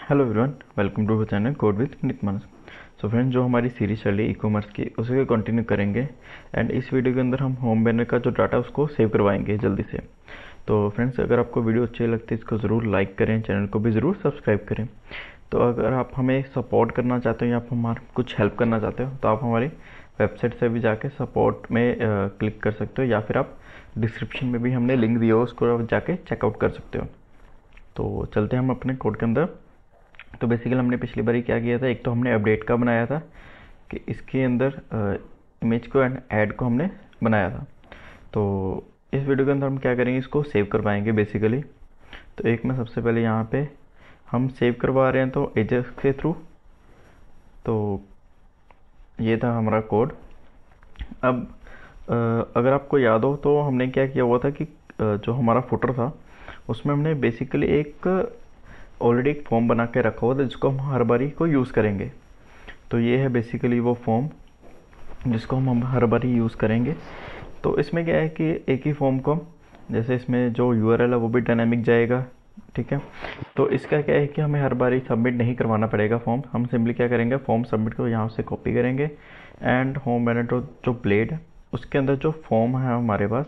Hello everyone, welcome to channel code with Nit Manas. So friends, जो हमारी series चल रही है ई कॉमर्स की, उसी को कंटिन्यू करेंगे। एंड इस वीडियो के अंदर हम होम बैनर का जो डाटा है उसको सेव करवाएंगे जल्दी से। तो फ्रेंड्स, अगर आपको वीडियो अच्छी लगती है इसको ज़रूर लाइक करें, चैनल को भी ज़रूर सब्सक्राइब करें। तो अगर आप हमें सपोर्ट करना चाहते हो या आप हमारा कुछ हेल्प करना चाहते हो तो आप हमारी वेबसाइट से भी जाके सपोर्ट में क्लिक कर सकते हो, या फिर आप डिस्क्रिप्शन में भी हमने लिंक दिया हो, उसको आप जाके चेकआउट कर सकते हो। तो चलते हैं हम अपने कोड के अंदर। तो बेसिकली हमने पिछली बार क्या किया था, एक तो हमने अपडेट का बनाया था कि इसके अंदर इमेज को एंड ऐड को हमने बनाया था। तो इस वीडियो के अंदर हम क्या करेंगे, इसको सेव करवाएंगे बेसिकली। तो एक मैं सबसे पहले यहाँ पे हम सेव करवा रहे हैं तो एजेस के थ्रू। तो ये था हमारा कोड। अब अगर आपको याद हो तो हमने क्या किया हुआ था कि जो हमारा फुटर था उसमें हमने बेसिकली एक ऑलरेडी एक फॉर्म बना के रखा हुआ था जिसको हम हर बारी को यूज़ करेंगे। तो ये है बेसिकली वो फॉर्म जिसको हम हर बारी यूज़ करेंगे। तो इसमें क्या है कि एक ही फॉर्म को जैसे इसमें जो यूआरएल है वो भी डायनामिक जाएगा, ठीक है। तो इसका क्या है कि हमें हर बारी सबमिट नहीं करवाना पड़ेगा फॉर्म। हम सिंपली क्या करेंगे, फॉर्म सबमिट को यहाँ से कॉपी करेंगे एंड होम बैनर जो ब्लेड है उसके अंदर जो फॉर्म है हमारे पास,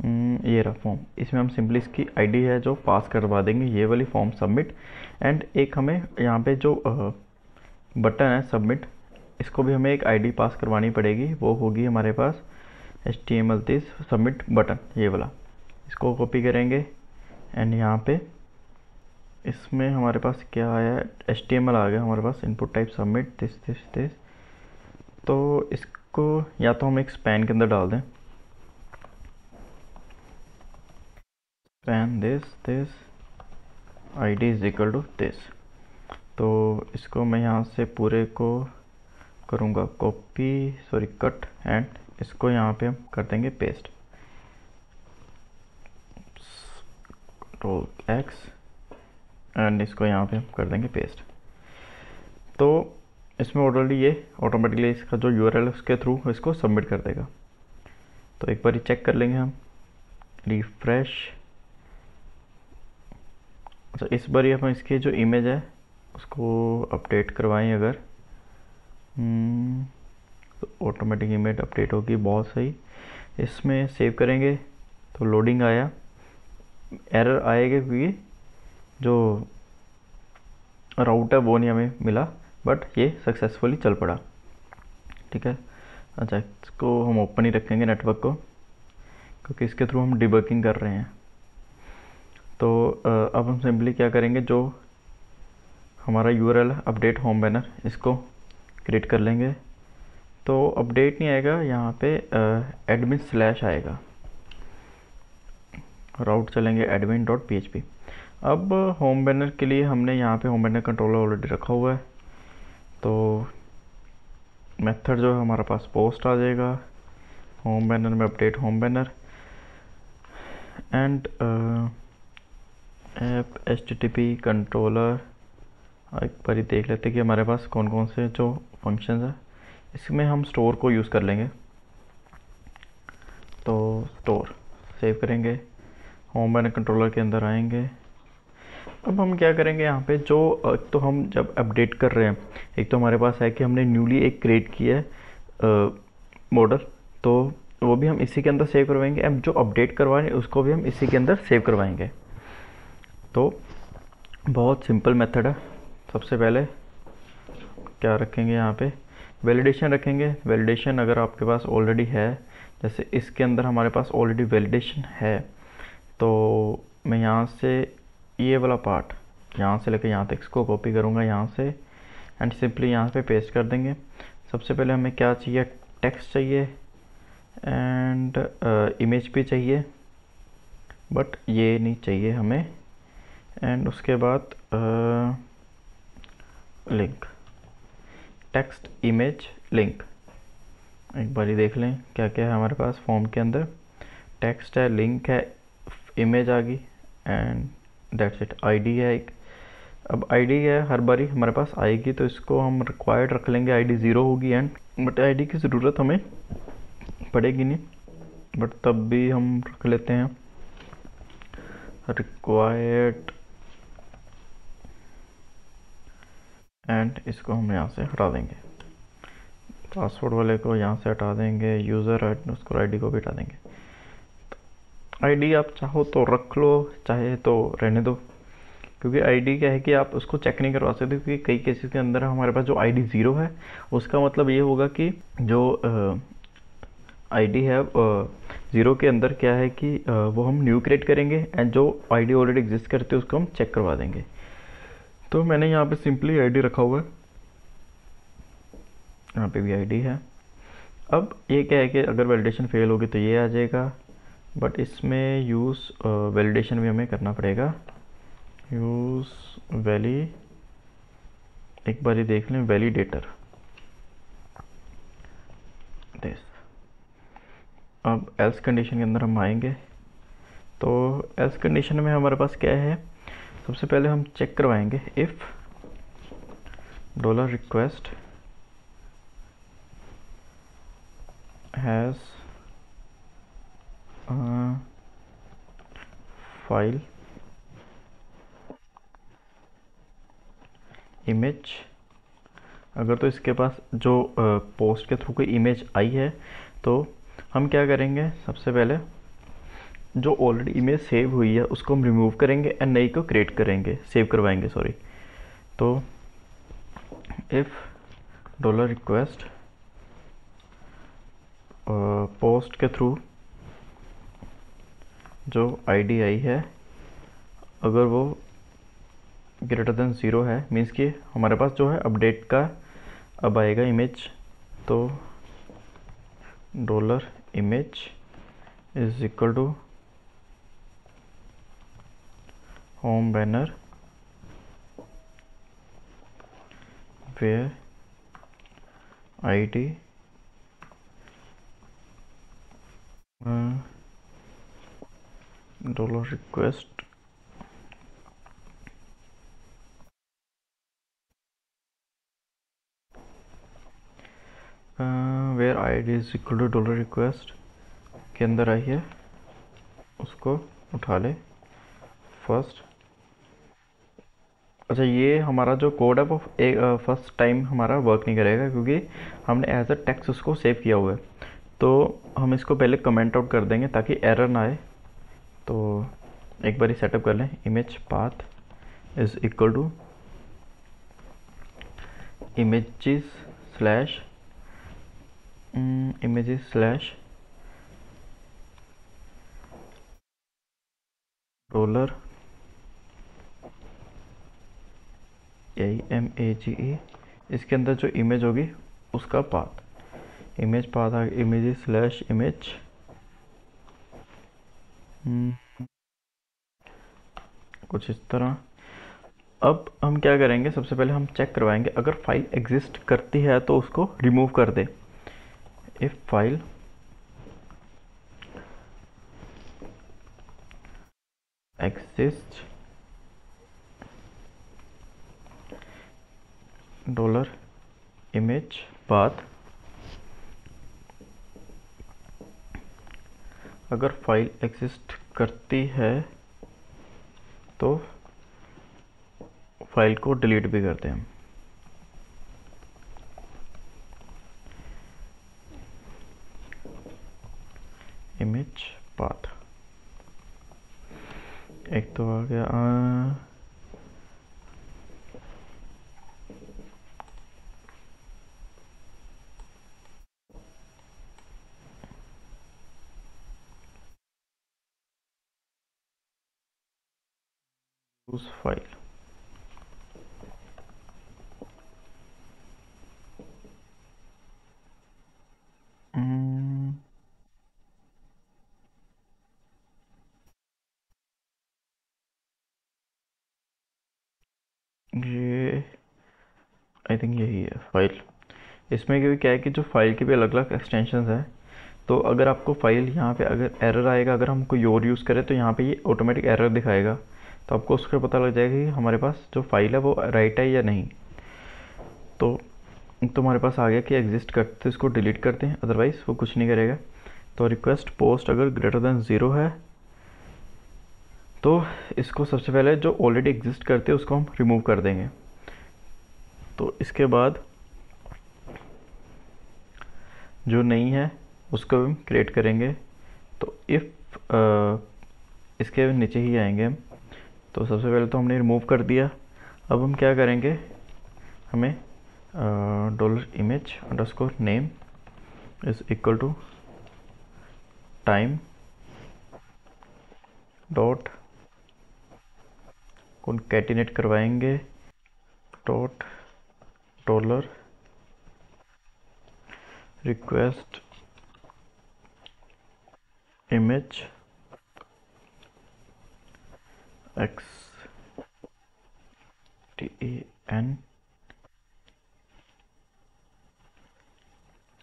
ये रहा फॉर्म। इसमें हम सिंपली इसकी आईडी है जो पास करवा देंगे, ये वाली फॉर्म सबमिट। एंड एक हमें यहाँ पे जो बटन है सबमिट, इसको भी हमें एक आईडी पास करवानी पड़ेगी, वो होगी हमारे पास HTML दिस सबमिट बटन, ये वाला। इसको कॉपी करेंगे एंड यहाँ पे इसमें हमारे पास क्या आया, HTML आ गया हमारे पास, input type submit this this this. तो इसको या तो हम एक स्पैन के अंदर डाल दें, span this this id is equal to this. तो इसको मैं यहाँ से पूरे को करूँगा कट, एंड इसको यहाँ पे हम कर देंगे पेस्ट, कंट्रोल X, एंड इसको यहाँ पे हम कर देंगे पेस्ट। तो इसमें ऑलरेडी ये ऑटोमेटिकली इसका जो यूआरएल है उसके थ्रू इसको सबमिट कर देगा। तो एक बार चेक कर लेंगे हम, रिफ्रेश। अच्छा, इस बार हम इसकी जो इमेज है उसको अपडेट करवाएं अगर, तो ऑटोमेटिक इमेज अपडेट होगी, बहुत सही। इसमें सेव करेंगे तो लोडिंग आया, एरर आएगा क्योंकि जो राउट है वो नहीं हमें मिला, बट ये सक्सेसफुली चल पड़ा, ठीक है। अच्छा, इसको हम ओपन ही रखेंगे नेटवर्क को, क्योंकि इसके थ्रू हम डिबगिंग कर रहे हैं। तो अब हम सिंपली क्या करेंगे, जो हमारा यूआरएल अपडेट होम बैनर, इसको क्रिएट कर लेंगे। तो अपडेट नहीं आएगा यहाँ पे, एडमिन स्लैश आएगा, राउट चलेंगे admin.php। अब होम बैनर के लिए हमने यहाँ पे होम बैनर कंट्रोलर ऑलरेडी रखा हुआ है। तो मेथड जो है हमारे पास पोस्ट आ जाएगा, होम बैनर में update home banner and app HTTP controller. एक बार ही देख लेते हैं कि हमारे पास कौन कौन से जो फंक्शंस है। इसमें हम स्टोर को यूज़ कर लेंगे, तो स्टोर सेव करेंगे, होम बैनर कंट्रोलर के अंदर आएंगे। अब हम क्या करेंगे यहाँ पे, जो तो हम जब अपडेट कर रहे हैं, एक तो हमारे पास है कि हमने न्यूली एक क्रिएट किया है मॉडल, तो वो भी हम इसी के अंदर सेव करवाएंगे। अब जो अपडेट करवाएं उसको भी हम इसी के अंदर सेव करवाएंगे। तो बहुत सिंपल मेथड है। सबसे पहले क्या रखेंगे, यहाँ पे वैलिडेशन रखेंगे। वैलिडेशन अगर आपके पास ऑलरेडी है, जैसे इसके अंदर हमारे पास ऑलरेडी वैलिडेशन है, तो मैं यहाँ से ये वाला पार्ट यहाँ से लेकर यहाँ तक इसको कॉपी करूँगा यहाँ से, एंड सिंपली यहाँ पे पेस्ट कर देंगे। सबसे पहले हमें क्या चाहिए, टेक्स्ट चाहिए एंड इमेज भी चाहिए, बट ये नहीं चाहिए हमें। एंड उसके बाद लिंक, टेक्स्ट इमेज लिंक। एक बार देख लें क्या क्या है हमारे पास फॉर्म के अंदर, टेक्स्ट है, लिंक है, इमेज आ गई एंड दैट्स इट। आईडी है एक, अब आईडी है हर बारी हमारे पास आएगी, तो इसको हम रिक्वायर्ड रख लेंगे, आईडी 0 होगी एंड, बट आईडी की ज़रूरत हमें पड़ेगी नहीं, बट तब भी हम रख लेते हैं रिक्वायर्ड एंड इसको हम यहाँ से हटा देंगे, पासवर्ड वाले को यहाँ से हटा देंगे, यूज़र आईडी को भी हटा देंगे। आईडी आप चाहो तो रख लो, चाहे तो रहने दो, क्योंकि आईडी क्या है कि आप उसको चेक नहीं करवा सकते, क्योंकि कई केसेस के अंदर हमारे पास जो आईडी ज़ीरो है उसका मतलब ये होगा कि जो आईडी है ज़ीरो के अंदर क्या है कि वो हम न्यू क्रिएट करेंगे, एंड जो आईडी ऑलरेडी एग्जिस्ट करती है उसको हम चेक करवा देंगे। तो मैंने यहाँ पे सिंपली आईडी रखा हुआ है, यहाँ पे भी आईडी है। अब ये क्या है कि अगर वैलिडेशन फेल होगी तो ये आ जाएगा, बट इसमें यूज़ वैलिडेशन भी हमें करना पड़ेगा। यूज़ वैली, एक बार ही देख लें, वैलिडेटर दिस। अब एल्स कंडीशन के अंदर हम आएंगे, तो एल्स कंडीशन में हमारे पास क्या है, सबसे पहले हम चेक करवाएंगे if $request has file image. अगर तो इसके पास जो पोस्ट के थ्रू कोई इमेज आई है तो हम क्या करेंगे, सबसे पहले जो ऑलरेडी इमेज सेव हुई है उसको हम रिमूव करेंगे एंड नई को क्रिएट करेंगे, सेव करवाएंगे सॉरी। तो इफ़ $request पोस्ट के थ्रू जो आईडी आई है अगर वो ग्रेटर देन ज़ीरो है, मीन्स कि हमारे पास जो है अपडेट का अब आएगा इमेज, तो $image is equal to home banner where ID $request where ID is equal to $request के अंदर आई है, उसको उठा ले फर्स्ट। अच्छा, ये हमारा जो कोड है वो फर्स्ट टाइम हमारा वर्क नहीं करेगा, क्योंकि हमने एज अ टेक्स्ट उसको सेव किया हुआ है। तो हम इसको पहले कमेंट आउट कर देंगे ताकि एरर ना आए। तो एक बार ही सेटअप कर लें, image path is equal to images slash dollar IMAGE, इसके अंदर जो इमेज होगी उसका पाथ, इमेज पाथ आ इमेजेस स्लैश इमेज कुछ इस तरह। अब हम क्या करेंगे, सबसे पहले हम चेक करवाएंगे अगर फाइल एग्जिस्ट करती है तो उसको रिमूव कर दे। If file exist $image path, अगर फाइल एग्जिस्ट करती है तो फाइल को डिलीट भी करते हैं हम। इमेज पाथ एक तो आ गया, यूज फाइल। ये आई थिंक यही है फाइल। इसमें क्या है कि जो फाइल के भी अलग अलग एक्सटेंशंस हैं, तो अगर आपको फाइल यहाँ पे अगर एरर आएगा, अगर हम कोई और यूज़ करें तो यहाँ पे ये ऑटोमेटिक एरर दिखाएगा, तो आपको उसका पता लग जाएगा कि हमारे पास जो फाइल है वो राइट है या नहीं। तो हमारे पास आ गया कि एग्जिस्ट करते तो इसको डिलीट करते हैं, अदरवाइज़ वो कुछ नहीं करेगा। तो रिक्वेस्ट पोस्ट अगर ग्रेटर देन ज़ीरो है तो इसको सबसे पहले जो ऑलरेडी एग्जिस्ट करते हैं उसको हम रिमूव कर देंगे। तो इसके बाद जो नहीं है उसको हम क्रिएट करेंगे। तो इफ़ इसके नीचे ही आएंगे हम। तो सबसे पहले तो हमने रिमूव कर दिया। अब हम क्या करेंगे, हमें $image_name is equal to time dot concatenate करवाएंगे dot dollar request image XTEN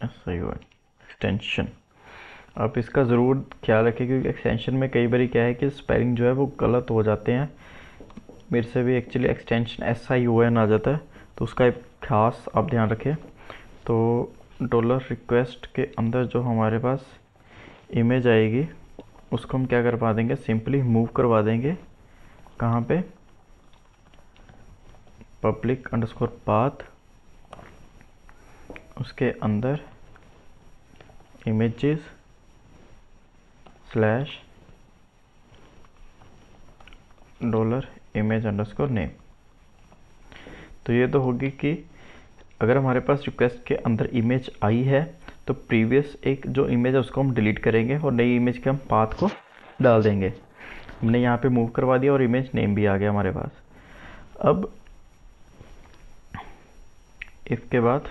extension. आप इसका ज़रूर ख्याल रखें क्योंकि एक्सटेंशन में कई बार क्या है कि स्पेलिंग जो है वो गलत हो जाते हैं। मेरे से भी एक्चुअली एक्सटेंशन SION आ जाता है, तो उसका एक खास आप ध्यान रखें। तो डॉलर रिक्वेस्ट के अंदर जो हमारे पास इमेज आएगी उसको हम क्या करवा देंगे, सिंपली मूव करवा देंगे। कहाँ पे, पब्लिक अंडरस्कोर पाथ, उसके अंदर images slash dollar image underscore name. तो ये तो होगी कि अगर हमारे पास रिक्वेस्ट के अंदर इमेज आई है तो प्रीवियस एक जो इमेज है उसको हम डिलीट करेंगे और नई इमेज के हम पाथ को डाल देंगे। हमने यहाँ पे मूव करवा दिया और इमेज नेम भी आ गया हमारे पास। अब इफ़ के बाद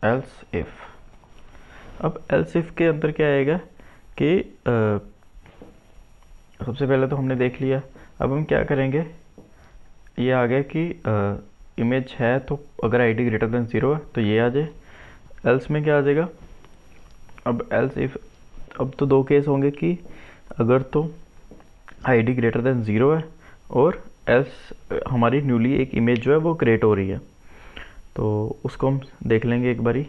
एल्स इफ़। अब एल्स इफ़ के अंदर क्या आएगा कि सबसे पहले तो हमने देख लिया। अब हम क्या करेंगे, ये आ गया कि इमेज है तो अगर ID ग्रेटर देन 0 है तो ये आ जाए। एल्स में क्या आ जाएगा, अब एल्स इफ, अब तो दो केस होंगे कि अगर तो ID ग्रेटर देन 0 है और एल्स हमारी न्यूली एक इमेज जो है वो क्रिएट हो रही है। तो उसको हम देख लेंगे एक बारी।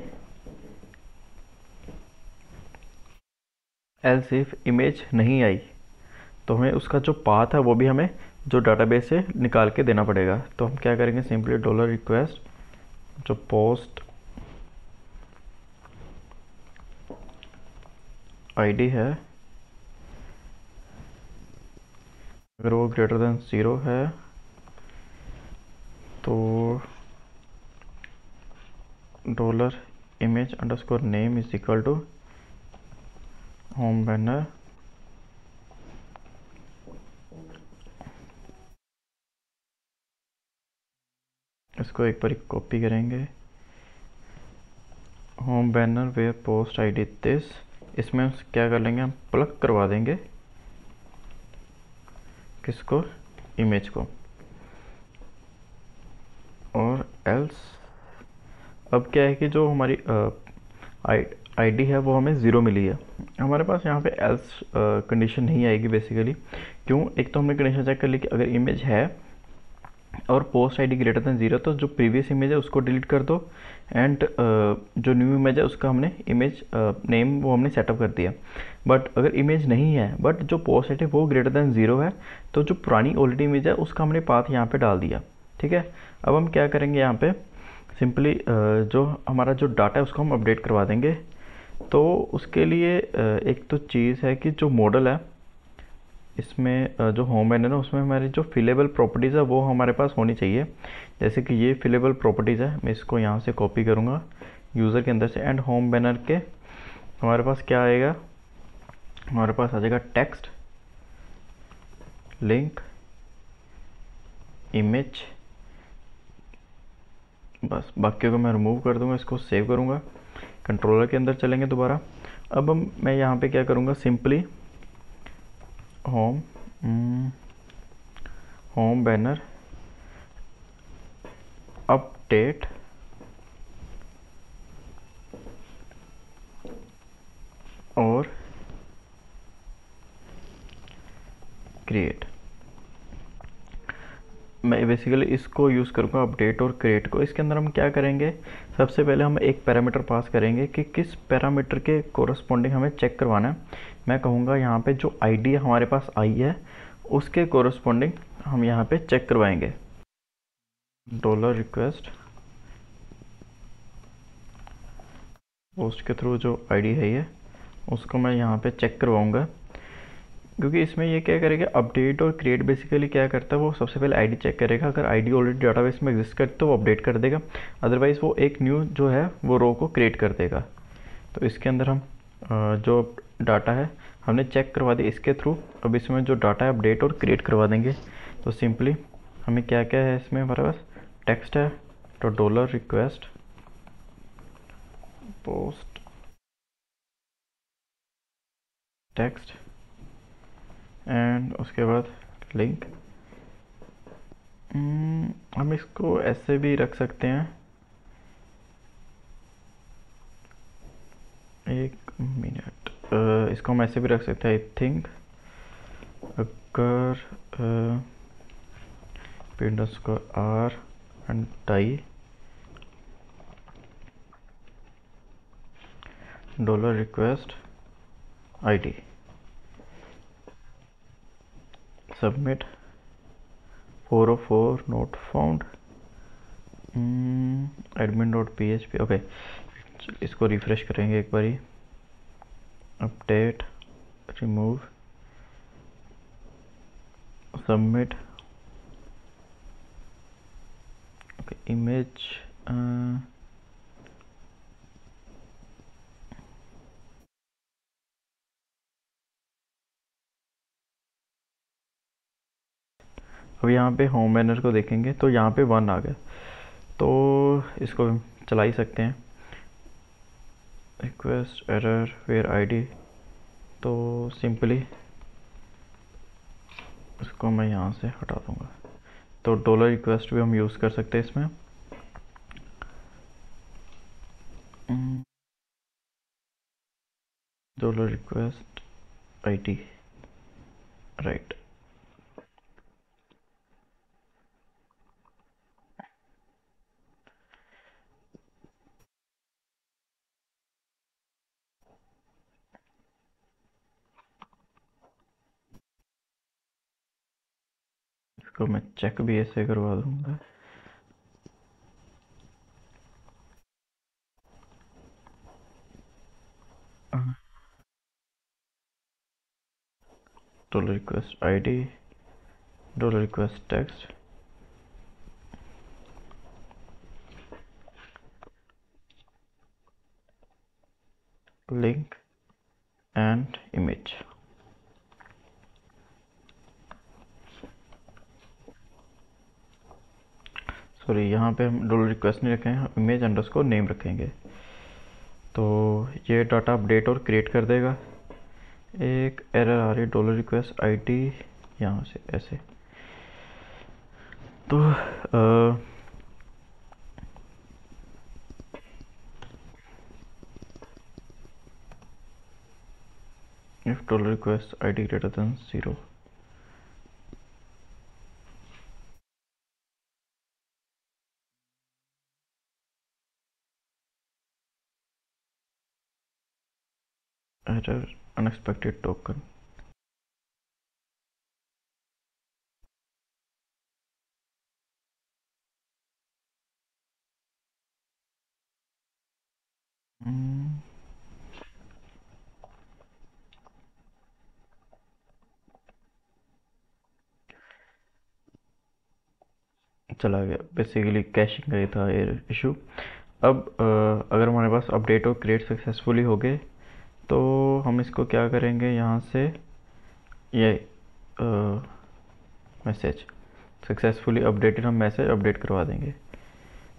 एल्स इफ इमेज नहीं आई तो हमें उसका जो पाथ है वो भी हमें जो डाटाबेस से निकाल के देना पड़ेगा। तो हम क्या करेंगे, सिंपली डॉलर रिक्वेस्ट जो पोस्ट ID है अगर वो ग्रेटर देन 0 है तो dollar image underscore name is equal to home banner इसको एक बार कॉपी करेंगे, home banner where post ID this. इसमें हम क्या कर लेंगे, हम प्लग करवा देंगे किसको, इमेज को। और एल्स अब क्या है कि जो हमारी ID है वो हमें 0 मिली है। हमारे पास यहाँ पे एल्स कंडीशन नहीं आएगी बेसिकली। क्यों, एक तो हमने कंडीशन चेक कर ली कि अगर इमेज है और पोस्ट ID ग्रेटर देन 0 तो जो प्रीवियस इमेज है उसको डिलीट कर दो एंड जो न्यू इमेज है उसका हमने इमेज नेम वो हमने सेटअप कर दिया। बट अगर इमेज नहीं है बट जो पोस्ट ID वो ग्रेटर देन 0 है तो जो पुरानी ऑलरेडी इमेज है उसका हमने पाथ यहाँ पे डाल दिया। ठीक है, अब हम क्या करेंगे, यहाँ पे सिंपली जो हमारा जो डाटा है उसको हम अपडेट करवा देंगे। तो उसके लिए एक तो चीज़ है कि जो मॉडल है इसमें जो होम बैनर है ना उसमें हमारी जो फिलेबल प्रॉपर्टीज़ है वो हमारे पास होनी चाहिए। जैसे कि ये फिलेबल प्रॉपर्टीज़ है, मैं इसको यहाँ से कॉपी करूँगा यूज़र के अंदर से एंड होम बैनर के हमारे पास क्या आएगा, हमारे पास आ जाएगा टेक्स्ट लिंक इमेज। बस बाकी को मैं रिमूव कर दूंगा, इसको सेव करूँगा, कंट्रोलर के अंदर चलेंगे दोबारा। अब मैं यहाँ पे क्या करूँगा, सिंपली होम बैनर अपडेट और क्रिएट। मैं बेसिकली इसको यूज़ करूँगा अपडेट और क्रिएट को। इसके अंदर हम क्या करेंगे, सबसे पहले हम एक पैरामीटर पास करेंगे कि किस पैरामीटर के कोरस्पॉन्डिंग हमें चेक करवाना है। मैं कहूँगा यहाँ पे जो ID हमारे पास आई है उसके कोरस्पॉन्डिंग हम यहाँ पे चेक करवाएंगे। डॉलर रिक्वेस्ट पोस्ट के थ्रू जो आईडी है ये, उसको मैं यहाँ पे चेक करवाऊँगा, क्योंकि इसमें ये क्या करेगा, अपडेट और क्रिएट बेसिकली क्या करता है, वो सबसे पहले आईडी चेक करेगा। अगर आईडी ऑलरेडी डाटाबेस में एग्जिस्ट करती तो वो अपडेट कर देगा, अदरवाइज़ वो एक न्यू जो है वो रो को क्रिएट कर देगा। तो इसके अंदर हम जो डाटा है हमने चेक करवा दिया इसके थ्रू। अब इसमें जो डाटा है अपडेट और क्रिएट करवा देंगे। तो सिंपली हमें क्या क्या है इसमें, हमारे पास टेक्स्ट है, तो dollar request post text, and उसके बाद लिंक। हम इसको ऐसे भी रख सकते हैं, एक मिनट, इसको हम ऐसे भी रख सकते हैं। आई थिंक अगर p_r and tie dollar request ID submit 404 not found admin.php। Okay, इसको रिफ्रेश करेंगे एक बारी, update remove submit. Okay, image अब यहाँ पे होम बैनर को देखेंगे तो यहाँ पे 1 आ गया, तो इसको चला ही सकते हैं। रिक्वेस्ट एरर वेयर आईडी, तो सिंपली इसको मैं यहाँ से हटा दूँगा। तो डॉलर रिक्वेस्ट भी हम यूज़ कर सकते हैं इसमें। Dollar request ID right. इसको मैं चेक भी ऐसे करवा दूँगा। Dollar request ID dollar request text link and image. Sorry, यहाँ पे हम डॉलर रिक्वेस्ट नहीं रखेंगे, हम इमेज अंडरस्कोर नेम रखेंगे। तो ये डाटा अपडेट और क्रिएट कर देगा। एक एरर आ रही है, डॉलर रिक्वेस्ट आईडी यहाँ से ऐसे। तो if dollar request ID greater than 0, error unexpected token. चला गया, बेसिकली कैशिंग का ही था ये इशू। अब अगर हमारे पास अपडेट और क्रिएट सक्सेसफुली हो गए, तो हम इसको क्या करेंगे, यहाँ से ये मैसेज सक्सेसफुली अपडेटेड, हम मैसेज अपडेट करवा देंगे।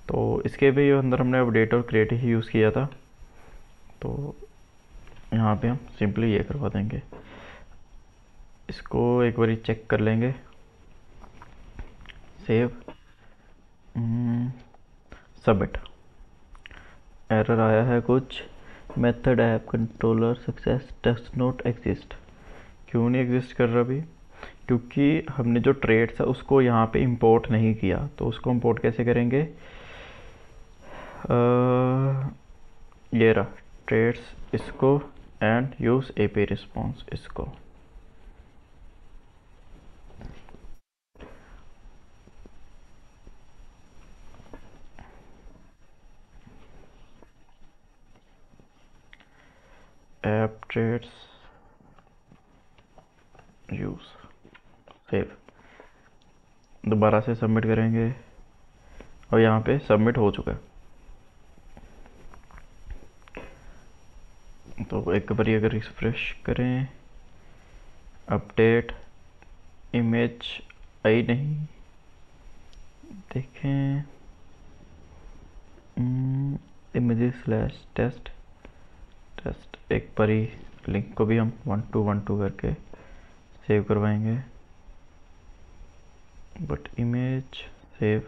तो इसके भी अंदर हमने अपडेट और क्रिएट ही यूज़ किया था, तो यहाँ पे हम सिंपली ये करवा देंगे। इसको एक बारी चेक कर लेंगे, सेव, सबमिट। एरर आया है कुछ, method app controller success does not exist. क्यों नहीं एग्जिस्ट कर रहा अभी? क्योंकि हमने जो ट्रेड्स है उसको यहाँ पे इंपोर्ट नहीं किया। तो उसको इंपोर्ट कैसे करेंगे, ये रहा ट्रेड्स, इसको एंड यूज़ एपीआई रिस्पॉन्स, इसको ऐप ट्रेड्स यूज सेव, दोबारा से सबमिट करेंगे और यहाँ पे सबमिट हो चुका है। तो एक बार अगर रिफ्रेश करें, अपडेट, इमेज आई नहीं, देखें, इमेजेस स्लैश टेस्ट टेस्ट, एक बार लिंक को भी हम 1212 करके सेव करवाएंगे, but image save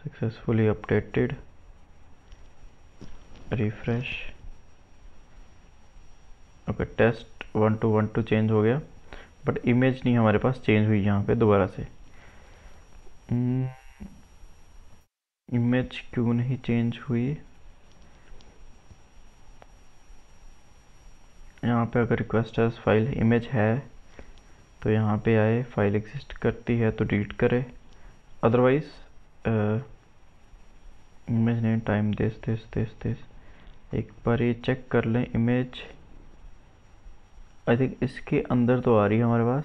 successfully updated, refresh. Okay, test 1212 change हो गया, बट इमेज नहीं हमारे पास चेंज हुई यहाँ पे दोबारा से। इमेज क्यों नहीं चेंज हुई? यहाँ पे अगर रिक्वेस्ट एज फाइल इमेज है तो यहाँ पे आए, फाइल एग्जिस्ट करती है तो डिलीट करे, otherwise image name time this. एक बार ये चेक कर लें, इमेज आई थिंक इसके अंदर तो आ रही है हमारे पास,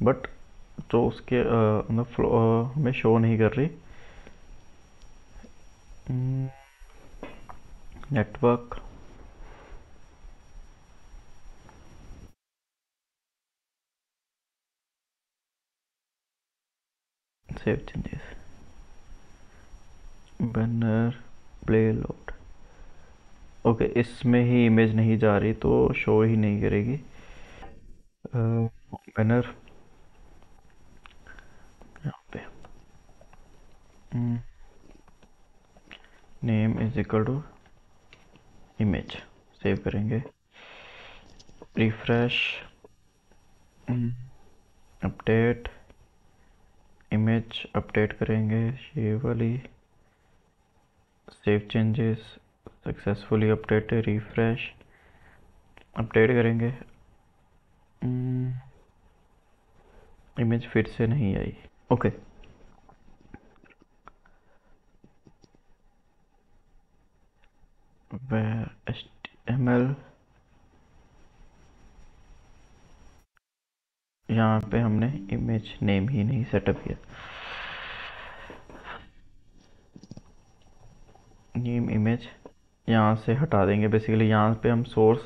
बट जो उसके अंदर हमें शो नहीं कर रही। Network, save changes, banner, play load. Okay, इसमें ही इमेज नहीं जा रही तो शो ही नहीं करेगी। बैनर यहाँ पे name is equal to image, save करेंगे, रिफ्रेश, अपडेट, इमेज अपडेट करेंगे ये वाली, save changes successfully updated, refresh, update करेंगे, इमेज फिर से नहीं आई। ओके, HTML, यहाँ पे हमने इमेज नेम ही नहीं सेटअप किया, नेम इमेज यहाँ से हटा देंगे। बेसिकली यहाँ पे हम सोर्स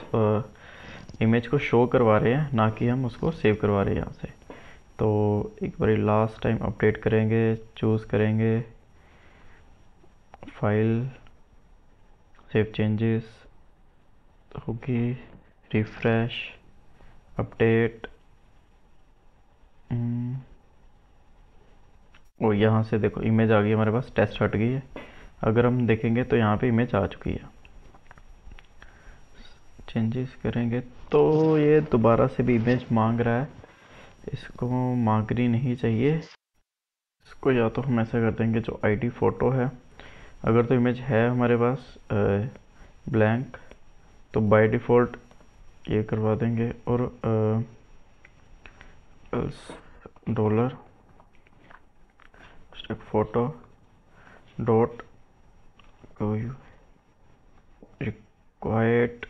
इमेज को शो करवा रहे हैं, ना कि हम उसको सेव करवा रहे हैं यहाँ से। तो एक बार लास्ट टाइम अपडेट करेंगे, चूज़ करेंगे फाइल, सेव चेंजेस होगी, रिफ्रेश, अपडेट, और यहाँ से देखो इमेज आ गई हमारे पास, टेस्ट हट गई है। अगर हम देखेंगे तो यहाँ पे इमेज आ चुकी है। चेंजेस करेंगे तो ये दोबारा से भी इमेज मांग रहा है, इसको मांगनी नहीं चाहिए। इसको या तो हम ऐसा कर देंगे, जो आईडी फ़ोटो है, अगर तो इमेज है हमारे पास ब्लैंक तो बाय डिफ़ॉल्ट ये करवा देंगे, और dollar photo dot required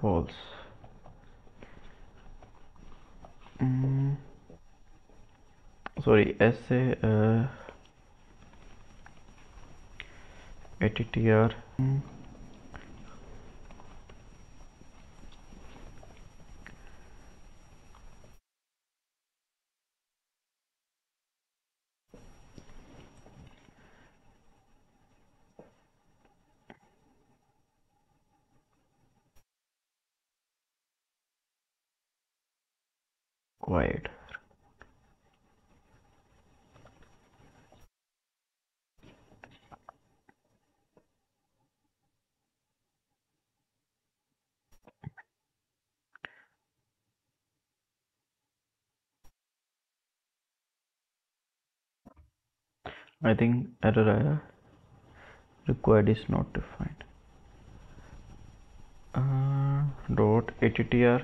false, sorry ऐसे attr required। I think error आया, required is not defined, dot attr।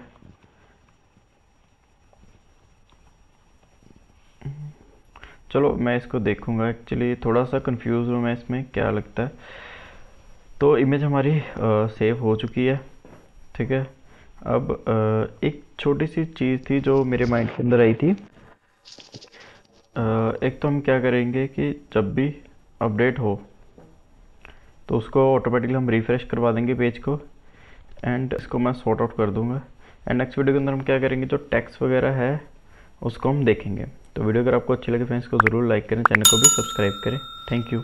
चलो मैं इसको देखूंगा, एक्चुअली थोड़ा सा कंफ्यूज हूँ मैं इसमें, क्या लगता है। तो इमेज हमारी सेव हो चुकी है, ठीक है। अब एक छोटी सी चीज़ थी जो मेरे माइंड के अंदर आई थी। एक तो हम क्या करेंगे कि जब भी अपडेट हो तो उसको ऑटोमेटिकली हम रिफ़्रेश करवा देंगे पेज को, एंड इसको मैं सॉर्ट आउट कर दूंगा। एंड नेक्स्ट वीडियो के अंदर हम क्या करेंगे, जो टेक्स्ट वगैरह है उसको हम देखेंगे। तो वीडियो अगर आपको अच्छी लगे फ्रेंड्स को ज़रूर लाइक करें, चैनल को भी सब्सक्राइब करें। Thank you.